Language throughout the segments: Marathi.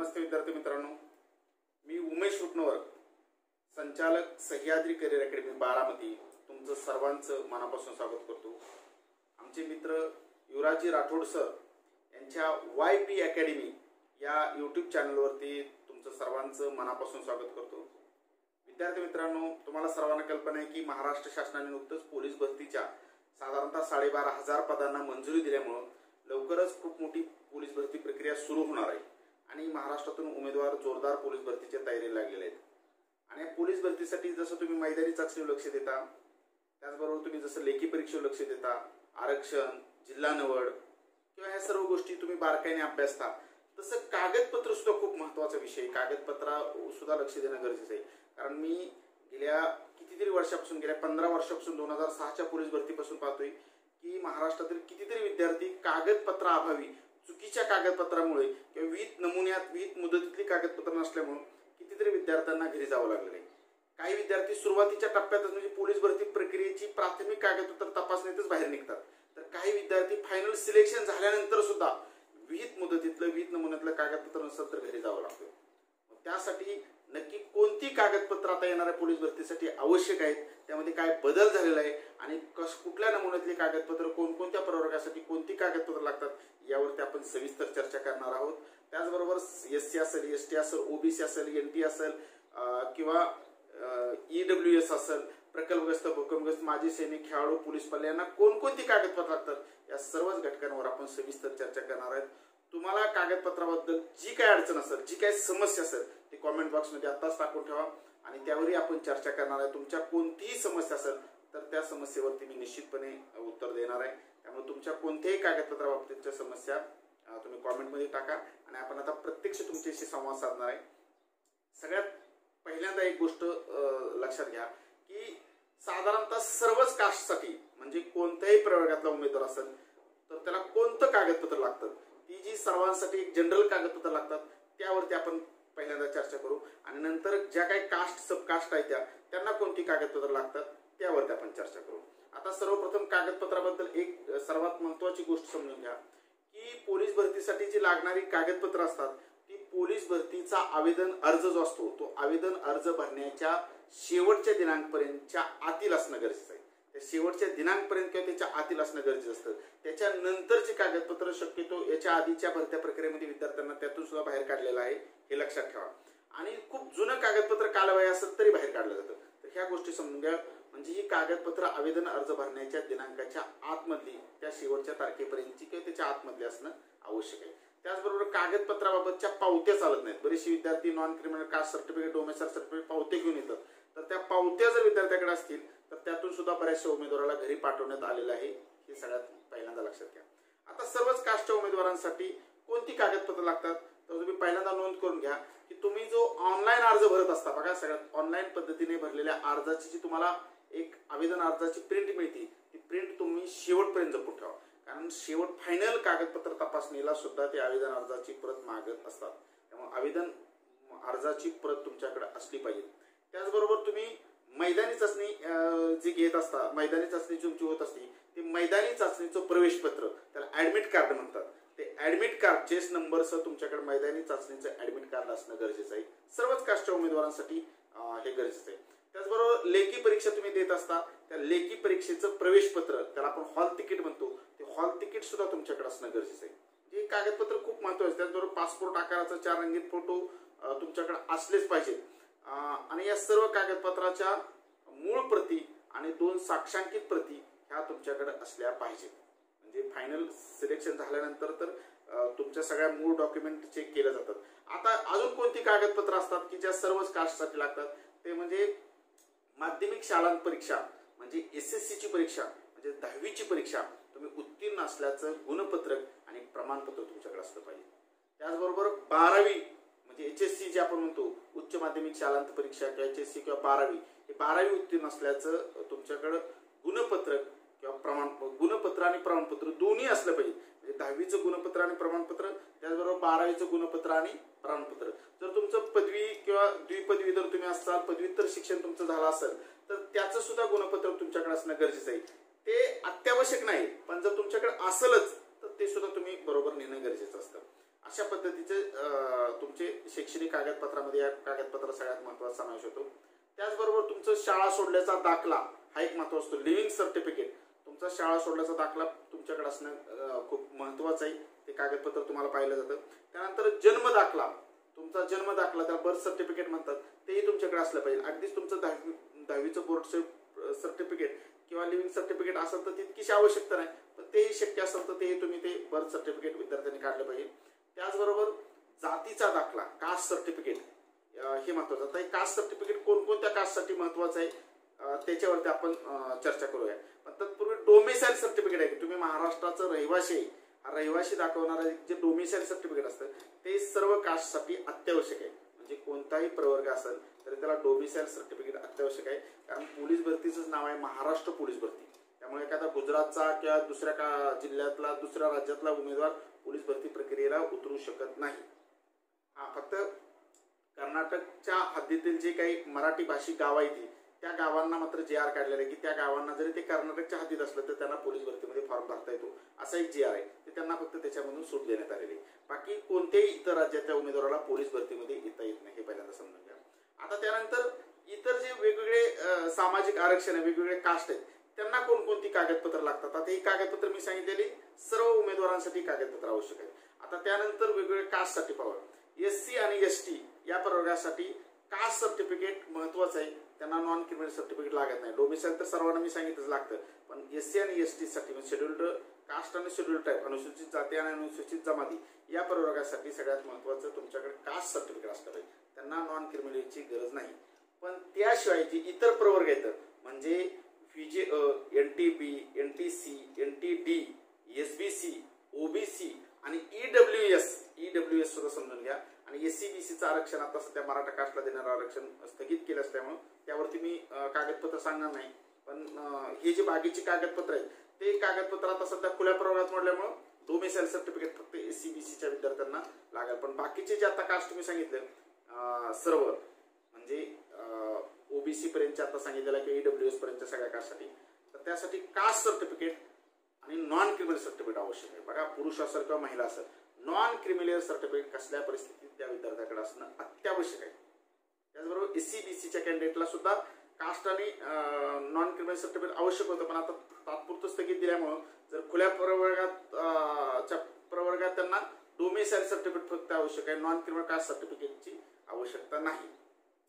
नमस्ते विद्यार्थी मित्रांनो, मी उमेश रुपनवर, संचालक सह्याद्री करिअर अकॅडमी बारामती, तुमचं सर्वांचं मनापासून स्वागत करतो। आमचे मित्र युवराजी राठोड सर यांच्या YP अकॅडमी या YouTube चॅनलवरती तुमचं सर्वांचं मनापासून स्वागत करतो। विद्यार्थी मित्रांनो, तुम्हाला सर्वांना कल्पना आहे की महाराष्ट्र शासनाने नुकतंच पोलीस भरतीच्या साधारणतः 12,500 पदांना मंजुरी दिल्यामुळे लवकरच खूप मोठी पोलीस भरती प्रक्रिया सुरू होणार आहे आणि महाराष्ट्रातून उमेदवार जोरदार पोलीस भरतीच्या तयारीला लागलेले आहेत। आणि पोलीस भरतीसाठी जसं तुम्ही मैदानी चाचणीवर लक्ष देता, त्याचबरोबर तुम्ही जसं लेखी परीक्षेवर लक्ष देता, आरक्षण, जिल्हा निवड किंवा ह्या सर्व गोष्टी तुम्ही बारकाईने अभ्यासता, तसं कागदपत्र सुद्धा खूप महत्त्वाचा विषय, कागदपत्रा सुद्धा लक्ष देणं गरजेचं आहे। कारण मी गेल्या कितीतरी वर्षापासून, गेल्या 15 वर्षापासून 2006च्या पोलीस भरतीपासून पाहतोय की महाराष्ट्रातील कितीतरी विद्यार्थी कागदपत्राअभावी, चुकीच्या कागदपत्रामुळे किंवा विहित मुदतीतली कागदपत्र नसल्यामुळे कितीतरी विद्यार्थ्यांना घरी जावं लागलेलं आहे। काही विद्यार्थी सुरुवातीच्या टप्प्यातच म्हणजे पोलीस भरती प्रक्रियेची प्राथमिक कागदपत्र तपासणीतच बाहेर निघतात, तर काही विद्यार्थी फायनल सिलेक्शन झाल्यानंतर सुद्धा विहित नमुन्यातलं कागदपत्र नसेल तर घरी जावं लागतं। त्यासाठी नक्की कोणती कागदपत्र आता येणाऱ्या पोलीस भरतीसाठी आवश्यक आहेत, त्यामध्ये काय बदल झालेला आहे आणि कुठल्या नमुन्यातली कागदपत्र, कोणकोणत्या प्रवर्गासाठी कोणती कागदपत्र लागतात, यावरती आपण सविस्तर चर्चा करणार आहोत। त्याचबरोबर SC असेल, ST असेल, OBC असेल, NT असेल किंवा EWS असेल, प्रकल्पग्रस्त, भूकंपग्रस्त, माजी सैनिक, खेळाडू, पोलीस पाल्य यांना कोणकोणती कागदपत्र लागतात, या सर्वच घटकांवर आपण सविस्तर चर्चा करणार आहोत। तुम्हाला कागदपत्राबद्दल जी काही अडचण असेल, जी काही समस्या असेल, ती कॉमेंट बॉक्समध्ये आत्ताच टाकून ठेवा आणि त्यावरही आपण चर्चा करणार आहे। तुमच्या कोणतीही समस्या असेल तर त्या समस्येवरती मी निश्चितपणे उत्तर देणार आहे। त्यामुळे तुमच्या कोणत्याही कागदपत्राबाबतीच्या समस्या तुम्ही कॉमेंटमध्ये टाका आणि आपण आता प्रत्यक्ष तुमच्याशी संवाद साधणार आहे। सगळ्यात पहिल्यांदा एक गोष्ट लक्षात घ्या की साधारणतः सर्वच कास्टसाठी म्हणजे कोणत्याही प्रवर्गातला उमेदवार असेल तर त्याला कोणतं कागदपत्र लागतं, ती जी सर्वांसाठी एक जनरल कागदपत्र लागतात त्यावरती आपण पहिल्यांदा चर्चा करू आणि नंतर ज्या काही कास्ट, सबकास्ट आहेत त्यांना कोणती कागदपत्र लागतात त्यावरती आपण चर्चा करू। आता सर्वप्रथम कागदपत्राबद्दल एक सर्वात महत्त्वाची गोष्ट समजून घ्या की पोलीस भरतीसाठी जी लागणारी कागदपत्र असतात ती पोलीस भरतीचा आवेदन अर्ज जो असतो तो आवेदन अर्ज भरण्याच्या शेवटच्या दिनांकपर्यंतच्या आतील असणं गरजेचं आहे। त्या शेवटच्या दिनांकपर्यंत किंवा त्याच्या आतील असणं गरजेचं असतं। त्याच्यानंतरचे कागदपत्र शक्यतो याच्या आधीच्या भरत्या प्रक्रियेमध्ये विद्यार्थ्यांना त्यातून सुद्धा बाहेर काढलेलं आहे, हे लक्षात ठेवा। आणि खूप जुनं कागदपत्र कालबाह्य असेल तरी बाहेर काढलं जातं, तर ह्या गोष्टी समजून घ्या। म्हणजे ही कागदपत्र आवेदन अर्ज भरण्याच्या दिनांकाच्या आतमधली, त्या शेवटच्या तारखेपर्यंतची किंवा त्याच्या आतमधली असणं आवश्यक आहे। त्याचबरोबर कागदपत्राबाबतच्या पावत्या चालत नाहीत। बरेचसे विद्यार्थी non criminal caste certificate, domicile certificate पावते घेऊन येतात, तर त्या पावत्या जर विद्यार्थ्याकडे असतील तर त्यातून सुद्धा बऱ्याचशा उमेदवाराला घरी पाठवण्यात आलेलं आहे, हे सगळ्यात पहिल्यांदा लक्षात घ्या। आता सर्वच कास्टच्या उमेदवारांसाठी कोणती कागदपत्र लागतात तर तुम्ही पहिल्यांदा नोंद करून घ्या की तुम्ही जो ऑनलाईन अर्ज भरत असता, बघा सगळ्यात ऑनलाईन पद्धतीने भरलेल्या अर्जाची जी तुम्हाला एक आवेदन अर्जाची प्रिंट मिळते, ती प्रिंट तुम्ही शेवटपर्यंत जपून ठेवा, कारण शेवट फायनल कागदपत्र तपासणीला सुद्धा ते आवेदन अर्जाची प्रत मागत असतात। त्यामुळे आवेदन अर्जाची प्रत तुमच्याकडे असली पाहिजे। त्याचबरोबर तुम्ही मैदानी चाचणी जी घेत असता, मैदानी चाचणी तुमची होत असते, ते मैदानी चाचणीचं प्रवेशपत्र, त्याला ऍडमिट कार्ड म्हणतात, ते ऍडमिट कार्ड चेस नंबरसह तुमच्याकडे मैदानी चाचणीचं ऍडमिट कार्ड असणं गरजेचं आहे। सर्वच कास्टच्या उमेदवारांसाठी हे गरजेचं आहे। त्याचबरोबर लेखी परीक्षा तुम्ही देत असता, त्या लेखी परीक्षेचं प्रवेशपत्र, त्याला आपण हॉल तिकीट म्हणतो, ते हॉल तिकीट सुद्धा तुमच्याकडे असणं गरजेचं आहे। हे कागदपत्र खूप महत्त्वाचं। त्याचबरोबर पासपोर्ट आकाराचा 4 रंगीत फोटो तुमच्याकडे असलेच पाहिजेत आणि या सर्व कागदपत्राच्या मूळ प्रती आणि 2 साक्षांकित प्रती ह्या तुमच्याकडे असल्या पाहिजेत। म्हणजे फायनल सिलेक्शन झाल्यानंतर तर तुमच्या सगळ्या मूळ डॉक्युमेंट चेक केल्या जातात। आता अजून कोणती कागदपत्र असतात की ज्या सर्वच कास्टसाठी लागतात, ते म्हणजे माध्यमिक शालांत परीक्षा म्हणजे SSC ची परीक्षा, म्हणजे 10वीची परीक्षा तुम्ही उत्तीर्ण असल्याचं गुणपत्रक आणि प्रमाणपत्र तुमच्याकडे असलं पाहिजे। त्याचबरोबर 12वी म्हणजे HSC जे आपण म्हणतो, उच्च माध्यमिक शालांत परीक्षा किंवा HSC किंवा 12वी, हे 12वी उत्तीर्ण असल्याचं तुमच्याकडे गुणपत्रक किंवा गुणपत्र आणि प्रमाणपत्र दोन्ही असलं पाहिजे। म्हणजे 10वीचं गुणपत्र आणि प्रमाणपत्र, त्याचबरोबर 12वीचं गुणपत्र आणि प्रमाणपत्र। जर तुमचं पदवी किंवा द्विपदवी जर तुम्ही असाल, पदव्युत्तर शिक्षण तुमचं झालं असेल तर त्याचं सुद्धा गुणपत्र तुमच्याकडे असणं गरजेचं आहे। ते अत्यावश्यक नाही, पण जर तुमच्याकडे असेलच तर ते सुद्धा तुम्ही बरोबर नेणं गरजेचं असतं। अशा पद्धतीचे तुमचे शैक्षणिक कागदपत्रामध्ये या कागदपत्र सगळ्यात महत्त्वाचा समावेश होतो. त्याचबरोबर तुमचं शाळा सोडल्याचा दाखला हा एक महत्त्व असतो. लिव्हिंग सर्टिफिकेट, तुमचा शाळा सोडल्याचा दाखला तुमच्याकडे असणं खूप महत्त्वाचं आहे. ते कागदपत्र तुम्हाला पाहिलं जातं. त्यानंतर जन्म दाखला, तुमचा जन्म दाखला त्याला बर्थ सर्टिफिकेट म्हणतात, तेही तुमच्याकडे असलं पाहिजे. अगदीच तुमचं 10वीचं बोर्ड सर्टिफिकेट किंवा लिव्हिंग सर्टिफिकेट असेल तर तितकीशी आवश्यकता नाही, पण तेही शक्य असेल तर तेही तुम्ही ते बर्थ सर्टिफिकेट विद्यार्थ्यांनी काढलं पाहिजे. त्याचबरोबर जातीचा दाखला, कास्ट सर्टिफिकेट हे महत्वाचं. आता हे कास्ट सर्टिफिकेट कोणकोणत्या कास्टसाठी महत्वाचं आहे त्याच्यावरती आपण चर्चा करूया. पण तत्पूर्वी डोमिसाईल सर्टिफिकेट आहे, तुम्ही महाराष्ट्राचं रहिवासी आहे, हा रहिवासी दाखवणारं जे डोमिसाईल सर्टिफिकेट असतं ते सर्व कास्टसाठी अत्यावश्यक आहे. म्हणजे कोणताही प्रवर्ग असेल तरी त्याला डोमिसाईल सर्टिफिकेट अत्यावश्यक आहे. कारण पोलीस भरतीचंच नाव आहे महाराष्ट्र पोलीस भरती, त्यामुळे एखादा गुजरातचा किंवा दुसऱ्या जिल्ह्यातला दुसऱ्या राज्यातला उमेदवार पोलीस भरती प्रक्रियेला उतरू शकत नाही. हा फक्त कर्नाटकच्या हद्दीतील जे काही मराठी भाषिक गाव आहेत त्या गावांना मात्र JR काढलेलं आहे की त्या गावांना जरी ते कर्नाटकच्या हद्दीत असलं तर त्यांना पोलीस भरतीमध्ये फॉर्म भरता येतो, असा एक JR आहे. ते त्यांना फक्त त्याच्यामधून सूट देण्यात आलेली आहे. बाकी कोणत्याही इतर राज्याच्या उमेदवाराला पोलीस भरतीमध्ये येता येत नाही, हे पहिल्यांदा समजून घ्या. आता त्यानंतर इतर जे वेगवेगळे सामाजिक आरक्षण आहे, वेगवेगळे कास्ट आहेत, त्यांना कोणकोणती कागदपत्र लागतात. आता ही कागदपत्र मी सांगितलेली सर्व उमेदवारांसाठी कागदपत्र आवश्यक आहे. आता त्यानंतर वेगवेगळे कास्टसाठी पाहू. SC आणि ST या प्रवर्गासाठी कास्ट सर्टिफिकेट महत्वाचं आहे, त्यांना नॉन क्रिमिनल सर्टिफिकेट लागत नाही. डोमिसाईल तर सर्वांना मी सांगितलंच लागतं, पण SC आणि ST साठी शेड्युल्ड कास्ट आणि शेड्युल्ड टाईप, अनुसूचित जाती आणि अनुसूचित जमाती या प्रवर्गासाठी सगळ्यात महत्वाचं तुमच्याकडे कास्ट सर्टिफिकेट असलं पाहिजे, त्यांना नॉन क्रिमिनलची गरज नाही. पण त्याशिवाय जी इतर प्रवर्ग आहेत म्हणजे NTB, NTC, NTD, SBC, OBC आणि EWS सुद्धा समजून घ्या. आणि SC-BCचं आरक्षण आता सध्या मराठा कास्टला देणारं आरक्षण स्थगित केलं असल्यामुळे त्यावरती मी कागदपत्र सांगणार नाही. पण हे जे बाकीची कागदपत्र आहेत ते कागदपत्र आता सध्या खुल्या प्रवर्गात मोडल्यामुळे डोमिसाईल सर्टिफिकेट फक्त SC-BCच्या विद्यार्थ्यांना लागेल. पण बाकीचे जे आता कास्ट तुम्ही सांगितलं सर्व म्हणजे OBC पर्यंतच्या आता सांगितलेलं आहे की EWS पर्यंतच्या सगळ्या कास्टसाठी, तर त्यासाठी कास्ट सर्टिफिकेट आणि नॉन क्रिमिनल सर्टिफिकेट आवश्यक आहे. बघा, पुरुष असेल किंवा महिला असेल, नॉन क्रिमिनल सर्टिफिकेट कसल्या परिस्थितीत त्या विद्यार्थ्याकडे असणं अत्यावश्यक आहे. त्याचबरोबर SC-BCच्या कॅन्डिडेटला सुद्धा कास्ट आणि नॉन क्रिमिनल सर्टिफिकेट आवश्यक होतं, पण आता तात्पुरतं स्थगित दिल्यामुळं जर खुल्या प्रवर्गात त्यांना डोमिसाईल सर्टिफिकेट फक्त आवश्यक आहे, नॉन क्रिमिनल कास्ट सर्टिफिकेटची आवश्यकता नाही,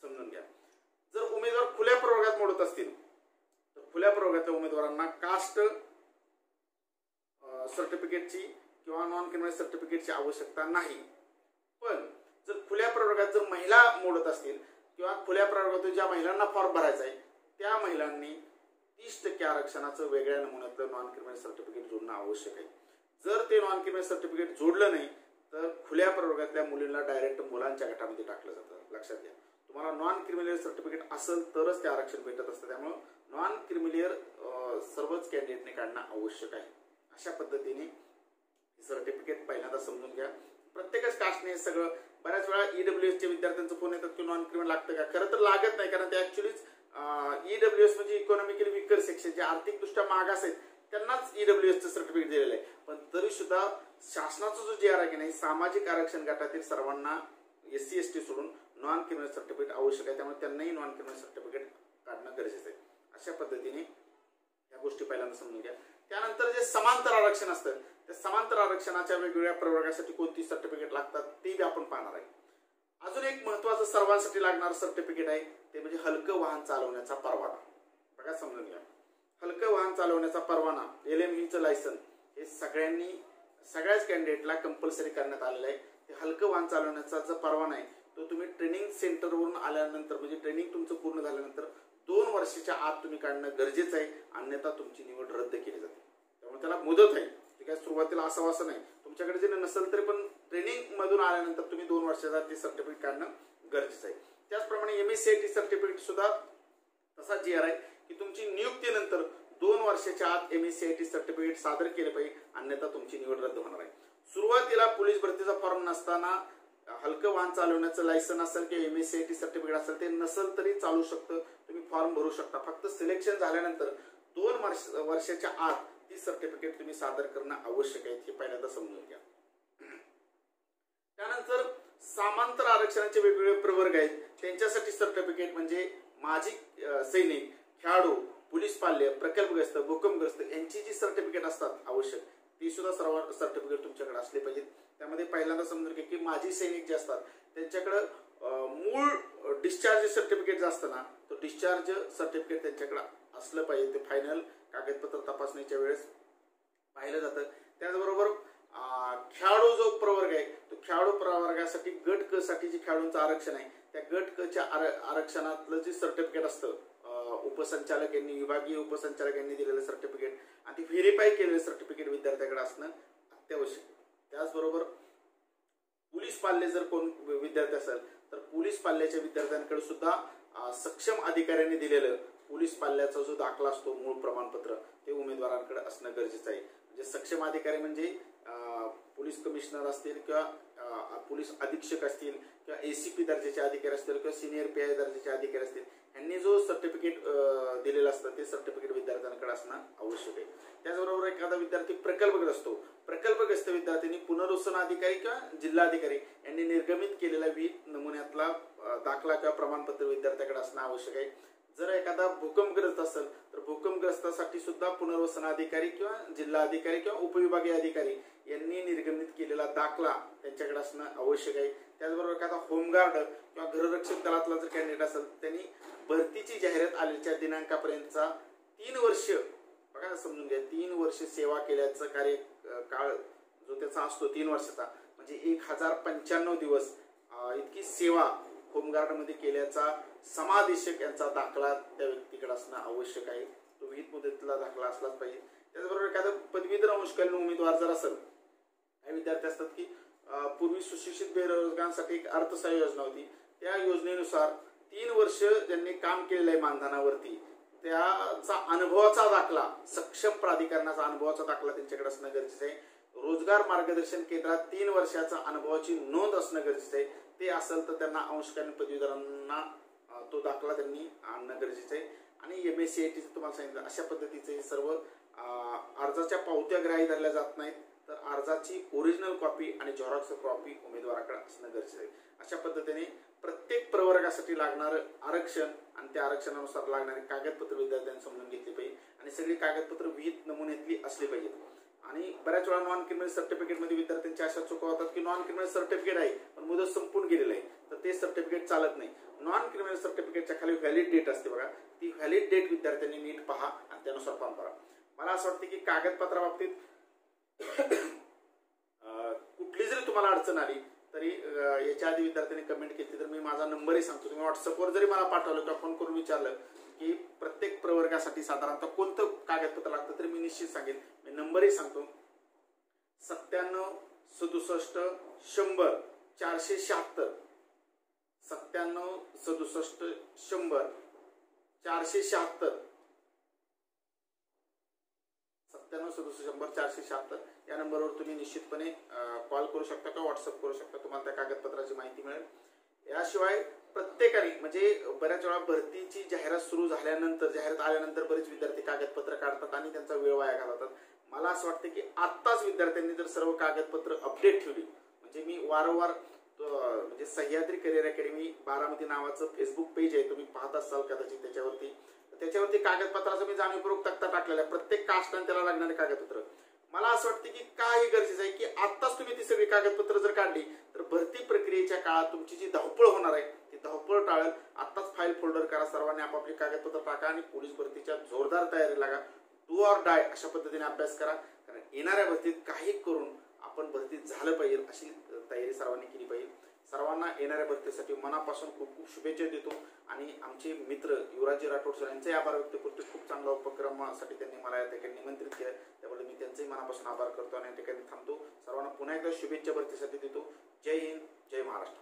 समजून घ्या. जर उमेदवार खुल्या प्रवर्गात मोडत असतील तर खुल्या प्रवर्गातल्या उमेदवारांना कास्ट सर्टिफिकेटची किंवा नॉन क्रिमिनल सर्टिफिकेटची आवश्यकता नाही. पण जर खुल्या प्रवर्गात जर महिला मोडत असतील किंवा खुल्या प्रवर्गातून ज्या महिलांना फॉर्म भरायचा आहे त्या महिलांनी 30% आरक्षणाचं वेगळ्या नमुन्यातलं नॉन क्रिमिनल सर्टिफिकेट जोडणं आवश्यक आहे. जर ते नॉन क्रिमिनल सर्टिफिकेट जोडलं नाही तर खुल्या प्रवर्गातल्या मुलींना डायरेक्ट मुलांच्या गटामध्ये टाकलं जातं. लक्षात घ्या, तुम्हाला नॉन क्रिमिनल सर्टिफिकेट असेल तरच ते आरक्षण भेटत असतं, त्यामुळे नॉन क्रिमिनल सर्वच कॅन्डिडेटने काढणं आवश्यक आहे. अशा पद्धतीने सर्टिफिकेट पहिल्यांदा समजून घ्या. प्रत्येकच कास्टने सगळं, बऱ्याच वेळा EWS च्या विद्यार्थ्यांचं फोन येतात की नॉन क्रिमिनल लागतं का, खरं तर लागत नाही. कारण ते ऍक्च्युलीच EWS म्हणजे इकॉनॉमिकली वीकर सेक्शन, जे आर्थिकदृष्ट्या मागास आहेत त्यांनाच EWSचं सर्टिफिकेट दिलेलं आहे. पण तरी सुद्धा शासनाचा जो JR आहे की नाही, सामाजिक आरक्षण गटातील सर्वांना SC-ST सोडून नॉन क्रिमिनल सर्टिफिकेट आवश्यक आहे, त्यामुळे त्यांनाही नॉन क्रिमिनल सर्टिफिकेट काढणं गरजेचं आहे. अशा पद्धतीने या गोष्टी पहिल्यांदा समजून घ्या. त्यानंतर जे समांतर आरक्षण असतं त्या समांतर आरक्षणाच्या वेगवेगळ्या प्रवर्गासाठी कोणती सर्टिफिकेट लागतात ते आपण पाहणार आहे. अजून एक महत्वाचं सर्वांसाठी लागणारं सर्टिफिकेट आहे ते म्हणजे हलकं वाहन चालवण्याचा परवाना. बघा, समजून घ्या, हलकं वाहन चालवण्याचा परवाना LMVचं लायसन हे सगळ्याच कॅन्डिडेटला कंपल्सरी करण्यात आलेलं आहे. ते हलकं वाहन चालवण्याचा जो परवाना आहे तो तुम्ही ट्रेनिंग सेंटरवरून आल्यानंतर म्हणजे ट्रेनिंग तुमचं पूर्ण झाल्यानंतर 2 वर्षाच्या आत तुम्ही काढणं गरजेचं आहे, अन्यथा तुमची निवड रद्द केली जाते. त्यामुळे त्याला मुदत आहे, ते काय सुरुवातीला असावं असं नाही. तुमच्याकडे जरी नसेल तरी पण ट्रेनिंग मधून आल्यानंतर तुम्ही 2 वर्षाचा ते सर्टिफिकेट काढणं गरजेचं आहे. त्याचप्रमाणे MSCIT सर्टिफिकेट सुद्धा तसा JR आहे की तुमची नियुक्तीनंतर 2 वर्षाच्या आत MSCIT सर्टिफिकेट सादर केले पाहिजे, अन्यथा तुमची निवड रद्द होणार आहे. सुरुवातीला पोलीस भरतीचा फॉर्म नसताना हलकं वाहन चालवण्याचं लायसन असेल किंवा MSCIT सर्टिफिकेट असेल ते नसेल तरी चालू शकतं, तुम्ही फॉर्म भरू शकता. फक्त सिलेक्शन झाल्यानंतर 2 वर्षाच्या आत ती सर्टिफिकेट तुम्ही सादर करणं आवश्यक आहे, हे पहिल्यांदा समजून घ्या. समांतर आरक्षणाचे वेगवेगळे प्रवर्ग आहेत त्यांच्यासाठी सर्टिफिकेट म्हणजे माजी सैनिक, खेळाडू, पोलीस पाल्य, प्रकल्पग्रस्त, भूकंपग्रस्त यांची जी सर्टिफिकेट असतात आवश्यक ती सुद्धा सर्व सर्टिफिकेट तुमच्याकडे असले पाहिजेत. त्यामध्ये पहिल्यांदा समजून घ्या की माजी सैनिक जे असतात त्यांच्याकडे मूळ डिस्चार्ज सर्टिफिकेट जे असतं ना तो डिस्चार्ज सर्टिफिकेट त्यांच्याकडे असलं पाहिजे. ते फायनल कागदपत्र तपासणीच्या वेळेस पाहिलं जातं. त्याचबरोबर खेळाडू जो प्रवर्ग आहे तो खेळाडू प्रवर्गासाठी गट क साठी जे खेळाडूंचं आरक्षण आहे त्या गट क च्या आरक्षणातलं जे सर्टिफिकेट असतं उपसंचालक यांनी विभागीय उपसंचालक यांनी दिलेलं सर्टिफिकेट आणि ते व्हेरीफाय केलेलं सर्टिफिकेट विद्यार्थ्याकडे असणं अत्यावश्यक. त्याचबरोबर पोलीस पाल्य जर कोण विद्यार्थी असेल तर पोलीस पाल्याच्या विद्यार्थ्यांकडे सुद्धा सक्षम अधिकाऱ्यांनी दिलेलं पोलीस पाल्याचा जो दाखला असतो मूळ प्रमाणपत्र ते उमेदवारांकडे असणं गरजेचं आहे. म्हणजे सक्षम अधिकारी म्हणजे पोलीस कमिशनर असतील किंवा पोलीस अधीक्षक असतील किंवा ACP दर्जाचे अधिकारी असतील किंवा सिनियर PI दर्जाचे अधिकारी असतील यांनी जो सर्टिफिकेट दिलेलं असतं ते सर्टिफिकेट विद्यार्थ्यांकडे असणं आवश्यक आहे. त्याचबरोबर एखादा विद्यार्थी प्रकल्पग्रस्त विद्यार्थ्यांनी पुनर्वसन अधिकारी किंवा जिल्हाधिकारी यांनी निर्गमित केलेला विहित नमुन्यातला दाखला किंवा प्रमाणपत्र विद्यार्थ्याकडे असणं आवश्यक आहे. जर एखादा भूकंपग्रस्त असेल तर भूकंपग्रस्तासाठी सुद्धा पुनर्वसन अधिकारी किंवा जिल्हाधिकारी किंवा उपविभागीय अधिकारी यांनी निर्गमित केलेला दाखला त्यांच्याकडे असणं आवश्यक आहे. त्याचबरोबर एखादा होमगार्ड किंवा गृहरक्षक दलातला जर कॅन्डिडेट असेल त्यांनी भरतीची जाहिरात आलेल्या दिनांकापर्यंतचा 3 वर्ष बघा समजून घ्या 3 वर्ष सेवा केल्याचं काळ जो त्याचा असतो 3 वर्षाचा म्हणजे 1095 दिवस इतकी सेवा होमगार्ड मध्ये केल्याचा समादेशक यांचा दाखला त्या व्यक्तीकडे असणं आवश्यक आहे. तो विहित मुदतीला दाखला असलाच पाहिजे. त्याचबरोबर एखादा पदवीधर अंशकालीन उमेदवार जर असेल काही विद्यार्थी असतात की पूर्वी सुशिक्षित बेरोजगारांसाठी एक अर्थसहाय्य योजना होती त्या योजनेनुसार 3 वर्ष ज्यांनी काम केलेलं आहे मानधनावरती त्याचा अनुभवाचा दाखला सक्षम प्राधिकरणाचा अनुभवाचा दाखला त्यांच्याकडे असणं गरजेचं आहे. रोजगार मार्गदर्शन केंद्रात 3 वर्षाचा अनुभवाची नोंद असणं गरजेचं आहे. ते असेल तर त्यांना अंशकालीन पदवीधरांना तो दाखला त्यांनी आणणं गरजेचं आहे. आणि MSc तुम्हाला सांगितलं अशा पद्धतीचे सर्व अर्जाच्या पावत्या ग्राह्य धरल्या जात नाहीत तर अर्जाची ओरिजिनल कॉपी आणि झेरॉक्स कॉपी उमेदवाराकडे असणं गरजेचं आहे. अशा पद्धतीने प्रत्येक प्रवर्गासाठी लागणारं आरक्षण आणि त्या आरक्षणानुसार लागणारी कागदपत्र विद्यार्थ्यांनी समजून घेतली पाहिजे आणि सगळी कागदपत्र विहित नमुन्यातली असली पाहिजेत. आणि बऱ्याच वेळा नॉन क्रिमिनल सर्टिफिकेट मध्ये विद्यार्थ्यांच्या अशा चुका होतात की नॉन क्रिमिनल सर्टिफिकेट आहे पण मुदत संपून गेलेलं आहे तर ते सर्टिफिकेट चालत नाही. नॉन क्रिमिनल सर्टिफिकेटच्या खाली व्हॅलिड डेट असते बघा ती व्हॅलिड डेट विद्यार्थ्यांनी नीट पहा आणि त्यानुसार फॉर्म भरा. मला असं वाटतं की कागदपत्राबाबतीत कुठली जरी तुम्हाला अडचण आली तरी याच्या आधी विद्यार्थ्यांनी कमेंट केली तर मी माझा नंबरही सांगतो. तुम्ही व्हॉट्सअपवर जरी मला पाठवलं किंवा फोन करून विचारलं की प्रत्येक प्रवर्गासाठी साधारणतः कोणतं कागदपत्र लागतं तर मी निश्चित सांगेन. मी नंबरही सांगतो 97 67 100 476 97 67 100 476 97 67 100 476 या नंबरवर तुम्ही निश्चितपणे कॉल करू शकता किंवा व्हॉट्सअप करू शकता. तुम्हाला त्या कागदपत्राची माहिती मिळेल. याशिवाय प्रत्येकाने म्हणजे बऱ्याच वेळा भरतीची जाहिरात सुरू झाल्यानंतर जाहिरात आल्यानंतर बरेच विद्यार्थी कागदपत्र काढतात आणि त्यांचा वेळ वाया घालवतात. मला असं वाटतं की आत्ताच विद्यार्थ्यांनी जर सर्व कागदपत्र अपडेट ठेवली म्हणजे मी वारंवार म्हणजे सह्याद्री करिअर अकॅडमी बारामती नावाचं फेसबुक पेज आहे तुम्ही पाहत असाल कदाचित त्याच्यावरती कागदपत्राचा मी जाणीवपूर्वक तक्ता टाकलेला आहे प्रत्येक कास्टने त्याला लागणारे कागदपत्र. मला असं वाटतं की काय गरजेचं आहे की आत्ताच तुम्ही ती सगळी कागदपत्र जर काढली तर भरती प्रक्रियेच्या काळात तुमची जी धावपळ होणार आहे ती धावपळ टाळेल. आत्ताच फाईल फोल्डर करा सर्वांनी आपापली कागदपत्र टाका आणि पोलीस भरतीच्या जोरदार तयारी लागा. डू ऑर डाय अशा पद्धतीने अभ्यास करा कारण येणाऱ्या भरतीत काही करून आपण भरतीत झालं पाहिजे अशी तयारी सर्वांनी केली पाहिजे. सर्वांना येणाऱ्या भरतीसाठी मनापासून खूप खूप शुभेच्छा देतो आणि आमचे मित्र युवराजी राठोड सर यांचे आभार व्यक्त करतो. खूप चांगला उपक्रमासाठी त्यांनी मला या ठिकाणी निमंत्रित केलं त्याबद्दल मी त्यांचेही मनापासून आभार करतो आणि या ठिकाणी थांबतो. सर्वांना पुन्हा एकदा शुभेच्छा भरतीसाठी देतो. जय हिंद, जय महाराष्ट्र.